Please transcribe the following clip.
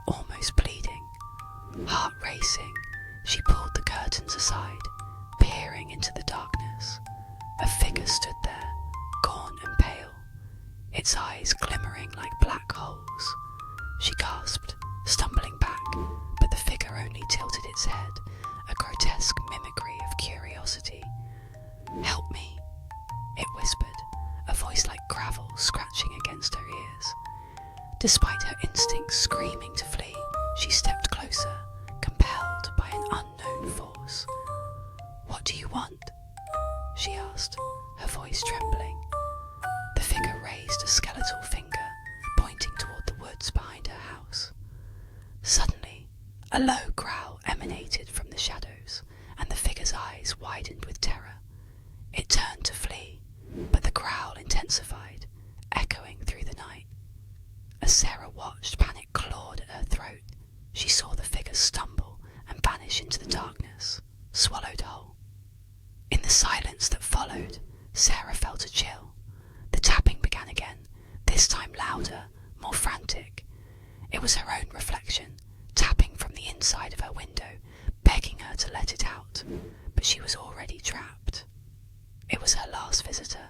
almost bleeding. Heart racing, she pulled the curtains aside, peering into the darkness. A figure stood there, gaunt and pale, its eyes glimmering like black holes. She gasped, stumbling back, but the figure only tilted its head, a grotesque mimicry of curiosity. "Help me," it whispered, a voice like gravel scratching against her ears. Despite her instincts screaming to flee, she stepped closer, compelled by an unknown force. "What do you want?" she asked, her voice trembling. The figure raised a skeletal finger, pointing toward the woods behind her house. Suddenly, a low growl emanated from the shadows, and the figure's eyes widened with terror. It turned to flee, but the growl intensified, echoing through the night. As Sarah watched, panic clawed at her throat. She saw the figure stumble and vanish into the darkness, swallowed whole. In the silence that followed, Sarah felt a chill. The tapping began again, this time louder, more frantic. It was her own reflection, tapping from the inside of her window, begging her to let it out, but she was already trapped. It was her last visitor,